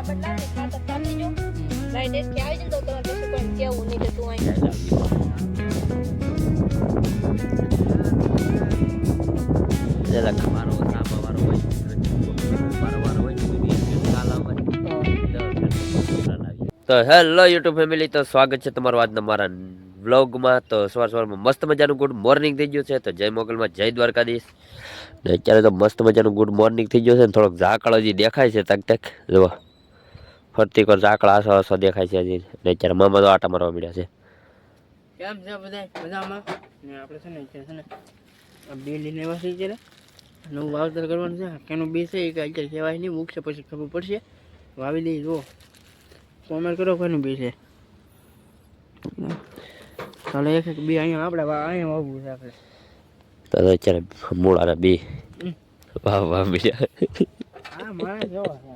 બદલાવી ખાતર કાપી જો લાઈટ એક કે આવી જાય તો તમારે પછી કોઈ કેવું નહીં કે તું અહીં જરા મારો સામા વાળો હોય વારો હોય તો હેલો યુટ્યુબ ફેમિલી, તો સ્વાગત છે તમારું આજના મારા વ્લોગમાં. તો સવારમાં મસ્ત મજાનું ગુડ મોર્નિંગ થઈ ગયું છે. તો જય મોગલમાં જય દ્વારકાધીશ. ને અત્યારે તો મસ્ત મજાનું ગુડ મોર્નિંગ થઈ ગયું છે ને થોડોક ઝાકળ હજી દેખાય છે તક તક જો ફરતી કર ઝાકળ આસો આસો દેખાય છે હજી. ને અત્યારે મામા તો આટા મારવા મળ્યા છે. કેમ છે બધા મજામાં? ને આપણે છે ને આ બે લઈને આવ્યા છે અત્યારે નવું વાવતર કરવાનું છે. કેનું બે છે એ અત્યારે કહેવાય નહીં, મૂકશે પછી ખબર પડશે. વાવી દઈ જો કોમેન્ટ કરો કોનું બે છે. ચાલો એક એક બે અહીંયા આપણે અહીંયા વાવવું છે આપણે. તો અત્યારે મૂળાના બી વાહ વાહ મળ્યા. હા મારે જોવા છે.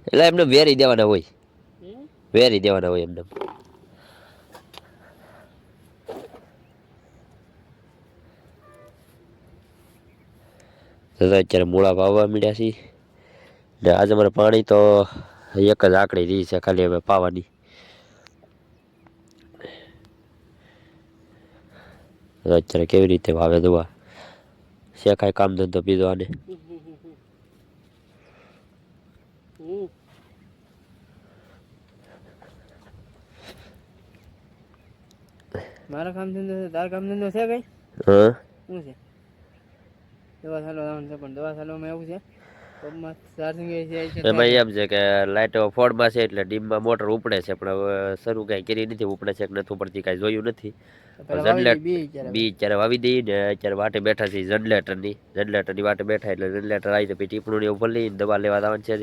એટલે એમને વેરી દેવાના હોય, વેરી દેવાના હોય એમને. અત્યારે મૂળા વાવવા મળ્યા છીએ. ને આજે અમારે પાણી તો એક જ આકડી રહી છે ખાલી હવે પાવાની. અત્યારે કેવી રીતે વાવે દવા છે, કાંઈ કામ ધંધો પીધો આને. મારા કામ ધંધો છે, તાર કામ ધંધો છે કઈ? હા શું છે? દવા સાલો આવવાનું છે પણ દવા સાલોમાં એવું છે પગમાં ચાર્જિંગ એમાં એમ છે કે લાઇટો ફોડમાં છે એટલે ડીમમાં મોટર ઉપડે છે, પણ હવે શરૂ કાંઈ કરી નથી. ઉપડે છે કે નથી ઉપડતી કાંઈ જોયું નથી. બી અત્યારે વાવી દઈ ને અત્યારે વાટે બેઠા છીએ જનરેટરની વાટે બેઠા એટલે જનરેટર આવી જાય ટીપણું એવું ભરી લઈને દવા લેવા આવવાનું છે.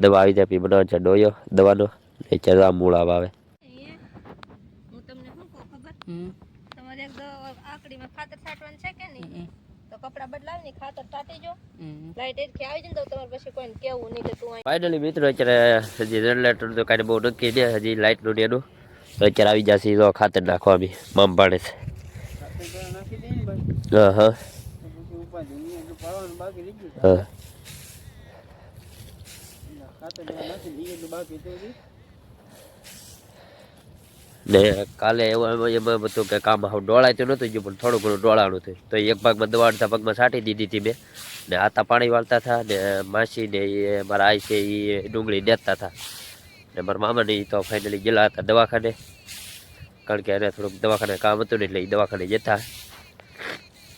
દવા આવી જાય પછી બનાવવાનું છે ડોયો દવાનો. અત્યારે આ મૂળા વાવે. હું તમને શું કહું ખબર? તમારે એક આકડીમાં ખાતર છાંટવાનું છે કે નહીં? તો કપડા બદલાવીને ખાતર છાંટી જો લાઈટ એક કે આવી જાય તો તમારે પછી કોઈને કેવું નહીં કે તું અહીં. ફાઇનલી મિત્રો અત્યારે હજી જનરેટર તો કાંઈ બહુ નક્કી નહીં, હજી લાઇટનું ને એનું. તો અત્યારે આવી જશે તો ખાતર નાખવા બી મામ પાડે છે. હા હા હા ને કાલે એમાં હતું કે કામ આવું ડોળાયતું નહોતું ગયું પણ થોડું ઘણું ડોળાણું થયું. તો એક ભાગમાં દવા અડધા ભાગમાં છાંટી દીધી હતી મેં. ને આતા પાણી વાળતા હતા ને માસી ને એ મારા આઈ છે એ ડુંગળી દેતા હતા. ને મારા મામાને તો ફાઇનલી ગયેલા હતા દવાખાને, કારણ કે એને થોડુંક દવાખાને કામ હતું ને એટલે એ દવાખાને જતા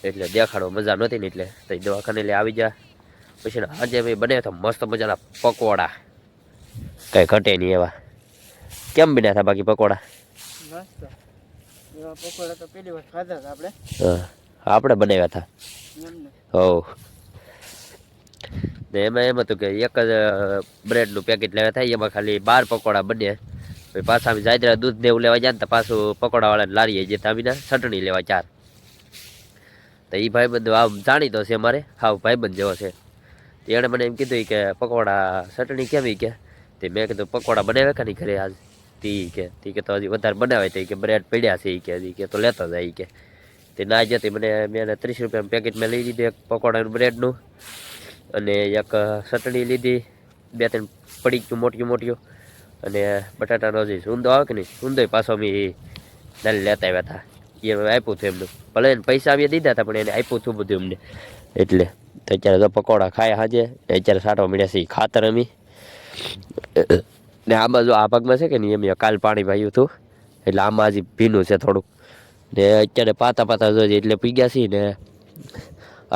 એટલે દેખાડો મજા નહોતી ને એટલે તો એ દવાખાને એટલે આવી ગયા. પછી આજે મેં બનાવ્યા હતા મસ્ત મજાના પકોડા, કંઈ ઘટે નહીં એવા. કેમ બન્યા હતા બાકી પકોડા? આપણે બનાવ્યા હતા. હો ને એમાં એમ હતું કે એક જ બ્રેડનું પેકેટ લેવા થાય, એમાં ખાલી 12 પકોડા બન્યા. પછી પાછા અમે જાયદરા દૂધ ને એવું લેવા જાય ને તો પાછું પકોડાવાળાને લારીએ જે તામીના ચટણી લેવા 4. તો એ ભાઈબંધ આમ જાણીતો છે અમારે, હાવ ભાઈબંધ જેવો છે. એણે મને એમ કીધું કે પકોડા ચટણી કેમ કે તે મેં કીધું પકોડા બનાવ્યા કે નહીં ઘરે આજ? તી કે તો હજી વધારે બનાવે તો કે બ્રેડ પડ્યા છે કે તો લેતો જાય કે. તે ના જતી મેં 30 રૂપિયાનું પેકેટ મેં લઈ લીધું એક પકોડાનું બ્રેડનું, અને એક ચટણી લીધી 2-3 પડીકું મોટિયું, અને બટાટાનો જે સૂંદો આવે કે નહીં સૂંદો પાછો અમે લેતા આવ્યા હતા. એ આપ્યું હતું એમનું, ભલે એને પૈસા અમે દીધા હતા પણ એને આપ્યું હતું બધું એમને. એટલે તો અત્યારે તો પકોડા ખાયા સાંજે અત્યારે સાટવા મળ્યા છે ખાતર અમે. ને આમાં જો આ ભાગમાં છે કે નહીં એમ કાલ પાણી વાયું હતું એટલે આમાં હજી ભીનું છે થોડુંક. ને અત્યારે પાતા જોઈએ એટલે પી ગયા છીએ. ને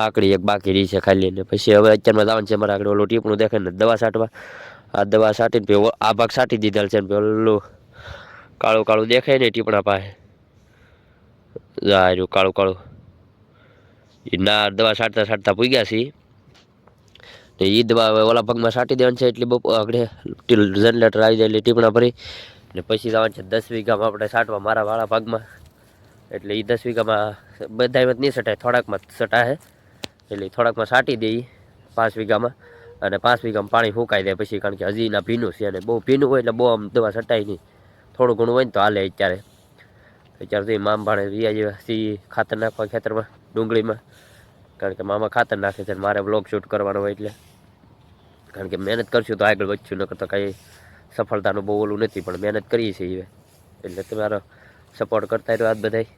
આકડી એક બાકી રહી છે ખાલી. ને પછી હવે અત્યારમાં જવાનું છે મારે આગળ ઓલું ટીપણું દેખાય ને દવા છાંટવા. આ દવા છાંટીને પછી આ ભાગ છાંટી દીધેલ છે ને પેલું કાળું દેખાય ને ટીપણા પાસે રહ્યું કાળું એ ના દવા છાંટતા પૂઈ ગયા છીએ. ને એ દવા ઓલા ભાગમાં છાંટી દેવાની છે એટલે બહુ આગળ જનરેટર આવી જાય એટલે ટીપણા ભરી ને પછી જવાનું છે 10 વીઘામાં આપણે છાંટવા મારા વાળા ભાગમાં. એટલે એ 10 વીઘામાં બધામાં નહીં છટાય, થોડાકમાં છટાય એટલે થોડાકમાં છાંટી દઈએ 5 વીઘામાં. અને 5 વીઘામાં પાણી ફૂંકાઈ દે પછી, કારણ કે હજી ના ભીનું છે અને બહુ ભીનું હોય એટલે બહુ આમ દવા છટાય નહીં. થોડું ઘણું હોય ને તો હાલે. અત્યારે તો મામ ભાણે રિયા જેવા ખાતર નાખવા ખેતરમાં ડુંગળીમાં, કારણ કે મામા ખાતર નાખે છે અને મારે વ્લોગ શૂટ કરવાનો હોય એટલે, કારણ કે મહેનત કરશું તો આગળ વધશું, નકર તો કાંઈ સફળતાનું બહુ ઓલું નથી, પણ મહેનત કરીએ છીએ એટલે તમારો સપોર્ટ કરતા રહ્યો આજ બધાય.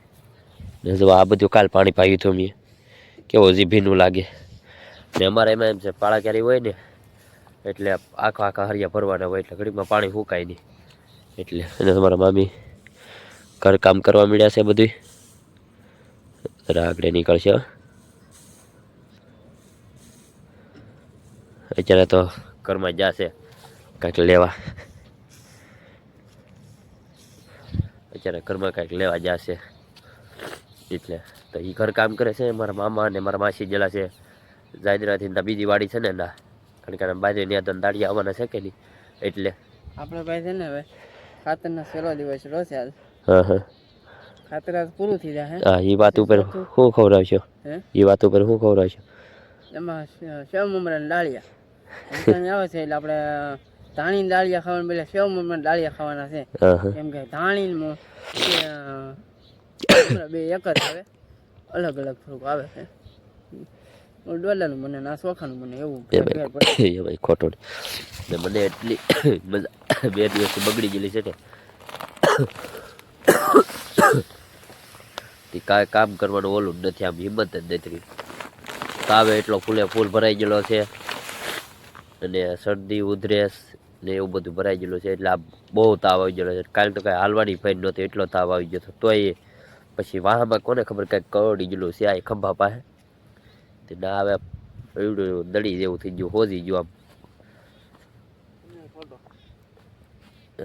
ને જો આ બધું કાલ પાણી પાયું હતું મેં, કેવો હજી ભીનું લાગે. ને અમારે એમાં એમ છે પાળા ક્યારેય હોય ને એટલે આખા હરિયા ભરવાના હોય એટલે ઘડીમાં પાણી સુકાય નહીં એટલે. અને તમારા મામી ઘર કામ કરવા મળ્યા છે બધું, આગળ નીકળશે. અત્યારે તો ઘરમાં જશે કાંઈક લેવા, અત્યારે ઘરમાં કાંઈક લેવા જશે એટલે. તો એ ઘર કામ કરે છે. મારા મામા અને મારા માસી જેલા છે જાયદરાથી ત્યાં બીજી વાડી છે ને ના, કારણ કે બાજુ ત્યાં તો દાડિયા આવવાના છે કે નહીં એટલે. આપણે ભાઈ છે ને હવે ખાતરના છેલ્લો દિવસ રોશે આજ. હા હા, ખાતર આજ પૂરું થઈ જાય. હા, એ વાત ઉપર હું ખવડાવશો? એ વાત ઉપર હું ખવડાવશો? એમાં સેવ મમરાના ડાળિયા આવે છે એટલે આપણે ધાણી ડાળિયા ખાવાના બદલે સેવ મમરાના ડાળિયા ખાવાના છે. કેમ કે ધાણી બે એક જ આવે, અલગ અલગ થોડુંક આવે છે. ડોલાનું મને ના ચોખાનું મને એવું ભાઈ ખોટું ને મને એટલી મજા 2 દિવસથી બગડી ગયેલી છે ને કાંઈ કામ કરવાનું ઓલું જ નથી, આમ હિંમત જ નથી. તાવે એટલો ફૂલે ફૂલ ભરાઈ ગયેલો છે અને શરદી ઉધરેસ ને એવું બધું ભરાઈ ગયેલું છે એટલે આ બહુ તાવ આવી ગયેલો છે. કાલે તો કાંઈ હાલવાની ફાઈન નહોતી, એટલો તાવ આવી ગયો હતો. તોય પછી વાહમાં કોને ખબર કાંઈક કરડી ગયેલું છે આ ખંભા પાસે તે ના આવે એવડું દડી જેવું થઈ ગયું, હોજી ગયું આમ.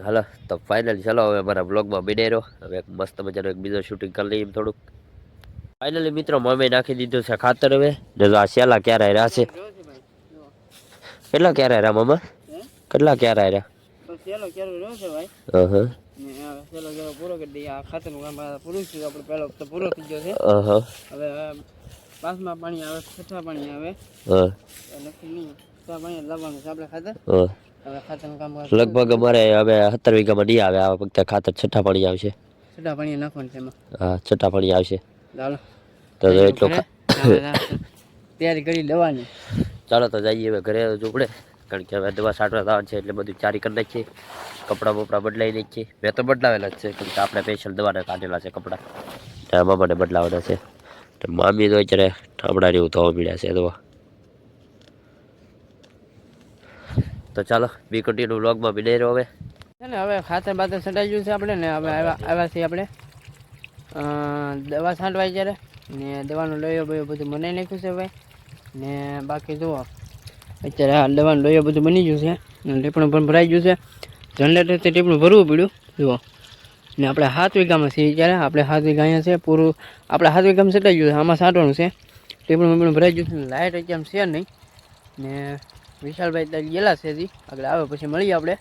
હાલો તો ફાઇનલી ચાલો હવે અમારા બ્લોગમાં બિનાઈ રહ્યો. હવે એક મસ્ત મજાનો એક બીજો શૂટિંગ કરી લઈએ થોડુંક. ફાઇનલી મિત્રો મમ્મી નાખી દીધું છે ખાતર હવે. ને આ શેલા ક્યારે રહ્યા છે? કેટલા ક્યારે રહ્યા મમ્મા? કેટલા ક્યારે રહ્યા? સેલો ક્યારે રહ્યો છે ભાઈ. સેલો ક્યારે પૂરો કરી દઈએ. આ ખાતરનું કામ પૂરું થયું, આપણે પહેલો તો પૂરો થઈ ગયો છે. હવે 5મા પાણી આવે, 6મા પાણી આવે. નક્કી નહીં, 6મા પાણી લાવવાનું છે આપણે ખાતર. હવે ખાતરનું કામ લગભગ અમારે હવે 17 વીઘામાં નહીં આવે આ વખતે ખાતર. 6ઠા પાણી આવશે. 6ઠા પાણી નાખવાનું છે એમાં. હા, 6ઠા પાણી આવશે. ચાલો તો એટલો તૈયારી કરી લેવાની. ચાલો તો જઈએ હવે ઘરે ઝૂપડે, કારણ કે હવે દવા છાંટવા જવાનું છે એટલે બધું ચારી કરી નાખીએ. કપડાં બપડા બદલાઈ નાખીએ. મેં તો બદલાવેલા જ છે, કારણ કે આપણે સ્પેશિયલ દવાને કાઢેલા છે કપડાં, મામાને બદલાવાના છે. તો મામી તો અત્યારે ઠામડા જેવું થવા મળ્યા છે દવા. તો ચાલો બી કન્ટિન્યુ વ્લોગમાં બિનાઈ રહ્યો હવે. છે ને હવે ખાતર બાતર છટાઈ ગયું છે આપણે ને. હવે આવ્યા છીએ આપણે દવા છાંટવાય જ્યારે, ને દવાનું લોહીઓ બધું બનાવી નાખ્યું છે ભાઈ. ને બાકી જુઓ અત્યારે આ દવાનું લોહીઓ બધું બની ગયું છે, ટીપણું પણ ભરાઈ ગયું છે. જનરેટરથી ટીપણું ભરવું પડ્યું જુઓ. ને આપણે 7 વીઘામાં છીએ ત્યારે, આપણે 7 વીઘા અહીંયા છે પૂરું. આપણે 7 વીઘામાં છટાઈ ગયું છે, આમાં છાંટવાનું છે. ટીપણું ભરાઈ ગયું છે. લાઇટ અત્યારે છે નહીં. ને વિશાલભાઈ ત્યાં ગયેલા છે હજી, આગળ આવે પછી મળીએ આપણે.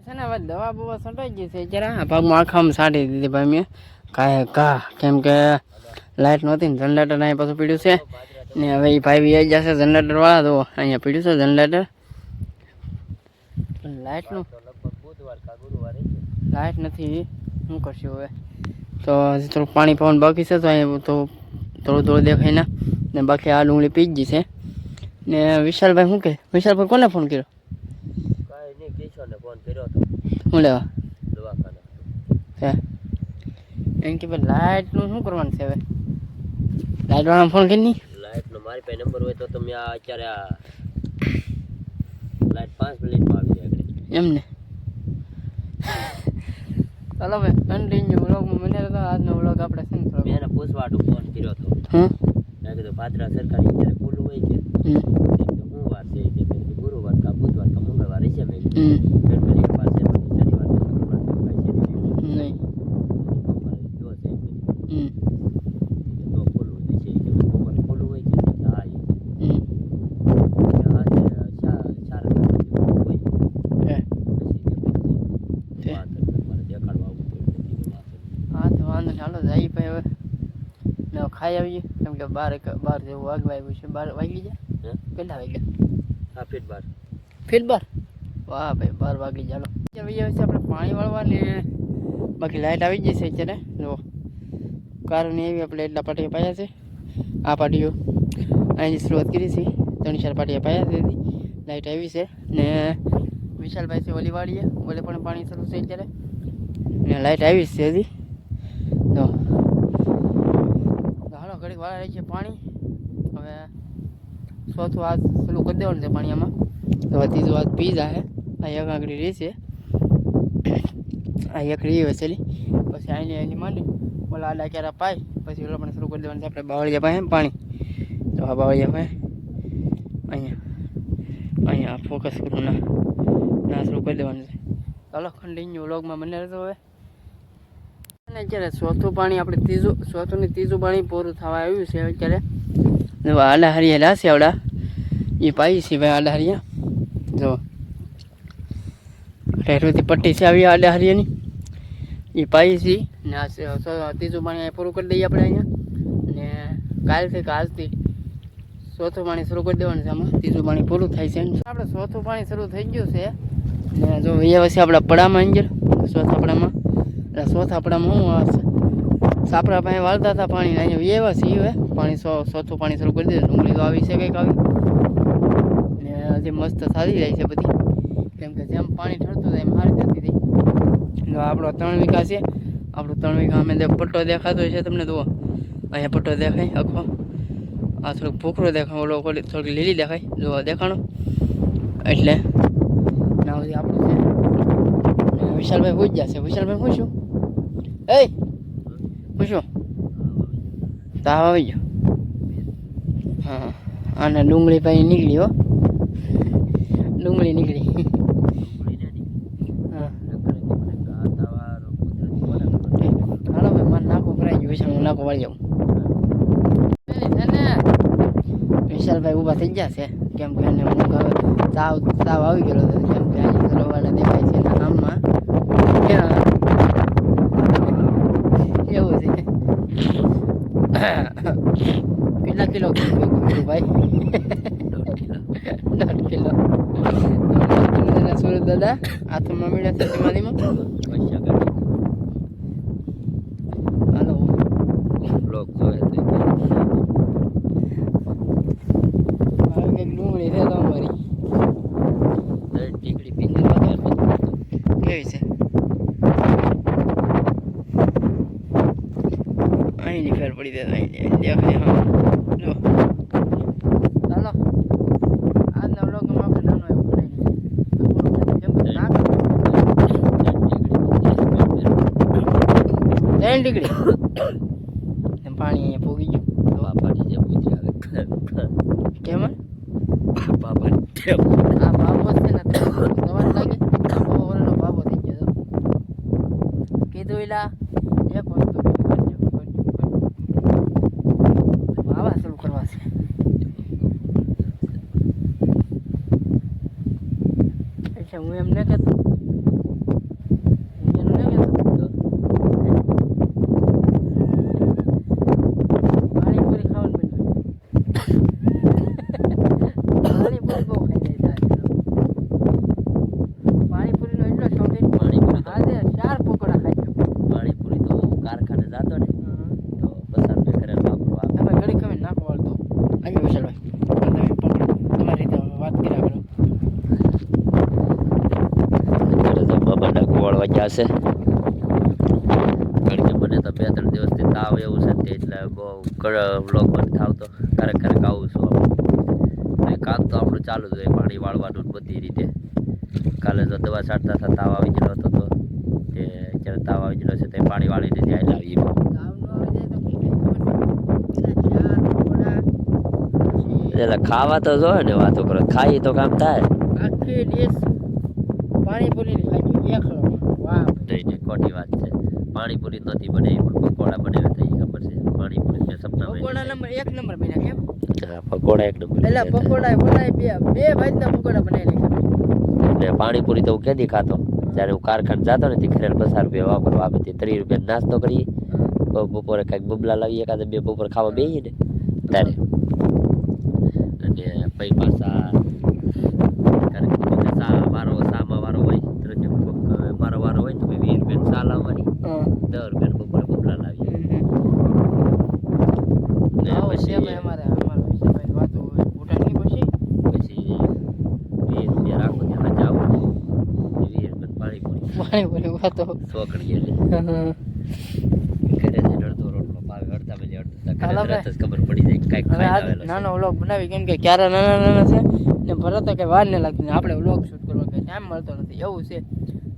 છે ને હવે દવા બવા છંટાઈ ગઈ છે અત્યારે. આ ભાગમાં આખામાં છાંટી દીધી ભાઈ મેં કેમ કે લાઇટ નહોતી ને જનરેટર અહીંયા પાછું પીડ્યું છે. ને હવે એ ભાઈ વી આવી જશે જનરેટર વાળા, તો અહીંયા પીડ્યું છે જનરેટર. લાઇટનું લાઇટ નથી, શું કરશું હવે? તો હજી થોડુંક પાણી પવન બાકી છે, તો અહીંયા તો થોડું દેખાય ના. ને બાકી આ ડુંગળી પી જ ગઈ છે. ને વિશાલભાઈ શું કહે? વિશાલભાઈ કોને ફોન કર્યો? શું લેવા? એમ કે ભાઈ લાઇટનું શું કરવાનું છે હવે? લાઇટ વાળા ફોન કરી નહીં? લાઇટનો મારી પાસે નંબર હોય તો તમે આ અત્યારે આ લાઇટ 5 મિનિટમાં આવી જાય એમ ને. ચાલો ભાઈ કન્ટિન્યુ વ્લોગમાં મને તો આજનો વ્લોગ આપણે છે ને મેં એને પૂછવાટું ફોન કર્યો હતો. મેં કીધું પાત્રા સરકારી અત્યારે ખુલ્લું હોય છે, શું વાર છે? ગુરુવાર કા બુધવાર કા મંગળવાર છે. મેં શનિવાર નહીં ખાઈ આવીએ, કેમ કે 12 જેવું વાગવા આવ્યું છે. 12 વાગી જાય. કેટલા વાગ્યા? હા, ફીટ 12. ફીટ 12. વાહ ભાઈ 12 વાગી ચાલો. આપણે પાણી વાળવા ને બાકી લાઇટ આવી જશે અત્યારે. જો કારણ એવી આપણે એટલા પાટિયા પાયા છે. આ પાટીઓ અહીંથી શરૂઆત કરી છે, 3-4 પાટિયા પાયા છે. લાઈટ આવી છે ને વિશાલભાઈ છે ઓલી વાડીએ, ઓલે પણ પાણી શરૂ છે અત્યારે ને લાઈટ આવી છે હજી. તો હાલો ઘડીક વાળા રહી છે પાણી. હવે ચોથું હાથ શરૂ કરી દેવાનું છે પાણી આમાં. તો ત્રીજું હાથ પી જાય. આ એક આંગળી રહેશે, આ એક રહી વસેલી, પછી આની માંડી ઓલા આડા ક્યારા પાય પછી ઓલા પણ શરૂ કરી દેવાનું છે આપણે બાવળિયા પાસે પાણી. તો આ બાવળિયા પાસે અહીંયા ફોકસ કરું ના શરૂ કરી દેવાનું છે. ચાલો કન્ટિન્યુ વ્લોગમાં બને રહેતો. હવે અને અત્યારે ચોથું પાણી આપણે ચોથું ને ત્રીજું પાણી પૂરું થવા આવ્યું છે. અત્યારે જો આડા હરિયા લાશે આવડા એ પાઈ છે ભાઈ. આડા હરિયા જો રેરોથી પટ્ટી છે આવી આડા હરિયાની એ પાઈ છે ને આ ત્રીજું પાણી અહીંયા પૂરું કરી દઈએ આપણે અહીંયા. ને કાલથી કે આજથી ચોથું પાણી શરૂ કરી દેવાનું છે. આમાં ત્રીજું પાણી પૂરું થાય છે. આપણે ચોથું પાણી શરૂ થઈ ગયું છે ને જો એ વચ્ચે આપણા પડામાં અંદર ચોથા પડામાં ચોથા પડામાં હું સાપરા પાસે વાળતા હતા પાણી અહીંયા એવા છે હવે પાણી ચોથું પાણી શરૂ કરી દે. ડુંગળી તો આવી છે કંઈક આવી ને હજી મસ્ત સારી જાય છે બધી, કેમ કે જેમ પાણી ઠરતું થાય એમ સારી થતી હતી. આપણો 3 વીઘા છે. આપણું 3 વીઘા અમે પટ્ટો દેખાતો છે તમને. જુઓ અહીંયા પટ્ટો દેખાય આખો. આ થોડુંક ભૂખરો દેખાય, ઓલો થોડીક લીલી દેખાય. જો દેખાણો એટલે ના સુધી આપણું છે. વિશાલભાઈ પૂછ જશે. વિશાલભાઈ પૂછ્યું એ પૂછ્યું તાવ આવી ગયો. હા આને ડુંગળી પાછી નીકળી હો, ડુંગળી નીકળી. હા હાલો ભાઈ મારે નાખું ભરાઈ ગયું. વિશાલ હું નાખું વાળી જાઉં. વિશાલભાઈ ઊભા થઈ ગયા છે કેમ કે એને ઊંઘ તાવ આવી ગયેલો હતો. કેમ કે અહીં સરોવાળા દેખાય છે એના નામમાં એવું છે. કેટલા કિલો કીધું ભાઈ? 1.5 કિલો. સુરત દાદા હાથમાં મળ્યા છે દિમાગીમાં. હાલો બ્લોગ જોવે તો ડુંગળી છે તો અમારી ટીકડી પીને કેવી છે અહીંની ફેર પડી દે. અહીં દેખાય. હા જો ચાલો આજના વ્લોગમાં આપણે નાનો એવું બનાવી ટીકડી પાણી અહીંયા પૂગી ગયું. બાપાની જે પૂછે આવે કેમ બાપાની આ બાબો છે ને દવા લાગે ઓરનો બાબો થઈ ગયો. કીધું એલા એક વસ્તુ આવા શરૂ કરવા છે. અચ્છા હું એમ ન કહેતો, એનું ન કહેતો પાણીપુરી ખાવાનું બન્યું. પાણીપુરી બહુ ખાઈ જાય. પાણીપુરીનો એટલો શોખીન. પાણીપુરી આજે 4 પકોડા ખાઈ ગયો. પાણીપુરી તો કારખાને જતો ને તો 50 રૂપિયા કરે વાપરવા આવે. તમે ઘડી ખમી નાખો વાળતો અહીંયા વિશાલભાઈ તમે પકડો તમારી રીતે વાત કર્યા કરો. અત્યારે તો બાબાના ગોળવા ગયા છે. કારણ કે મને તો 2-3 દિવસથી તાવ એવું છે તે એટલે બહુ વ્લોગ બંધ થાવતો. ક્યારેક આવું છું. કામ તો આપણું ચાલુ જ હોય, પાણી વાળવાનું બધી રીતે. કાલે તો દવા છાંટતા હતા તાવ આવી ગયેલો હતો તો તે અત્યારે તાવ આવી ગયેલો છે તે પાણી વાળીને ત્યાં લાવીએ. એટલે ખાવા તો જોઈએ ને, વાતો કરો ખાઈ તો કામ થાય. આખી ડીશ પાણીપુરી ખાઈ ગયો એકલો. વાહ નહીં ખોટી વાત છે. પાણીપુરી નથી બને પણ પકોડા બનાવે તો એ ખબર છે. પાણીપુરી મેં સપના પકોડા નંબર 1 નંબર બન્યા. કેમ પકોડા 1 નંબર. એટલે પકોડા બનાવી બે ભાઈના પકોડા બનાવી નાખ્યા. ને પાણીપુરી તો હું ક્યાંથી ખાતો? જ્યારે હું કારખાને જતો ને તે ખરેલ 50 રૂપિયા વાપરવા આપે તે 30 રૂપિયા નાસ્તો કરીએ. બપોરે કાંઈક બબલા લાવીએ, એકાદ 2 બપોરે ખાવા બેસીએ ને ત્યારે. અને પછી પાછા શામાં વારો હોય મારો વારો હોય તો 20 રૂપિયા ચા લાવવાની, 10 રૂપિયા બપોરે બબલા લાવીએ. ઘણી બધી વાતો સોકડી ગયેલી ઘરે જઈને અડધો રોટલો ભાવે અડધા બજે હાલો તરત જ ખબર પડી જાય કાંઈક હવે ખાઈને આજ આવેલો છે. નાનો વ્લોગ બનાવી કેમ કે ક્યારે નાના છે ને ભરત કે વાર ને લાગતી ને આપણે વ્લોગ શૂટ કરવા કે ટાઈમ મળતો નથી એવું છે.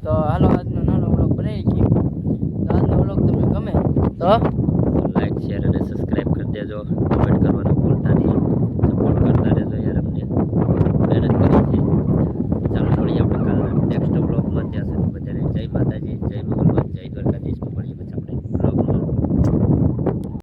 તો હાલો આજનો નાનો વ્લોગ બનાવી ગયો. તો આજનો વ્લોગ તમને ગમે તો લાઈક શેર અને સબસ્ક્રાઇબ કરી દેજો, કમેન્ટ કરવાનું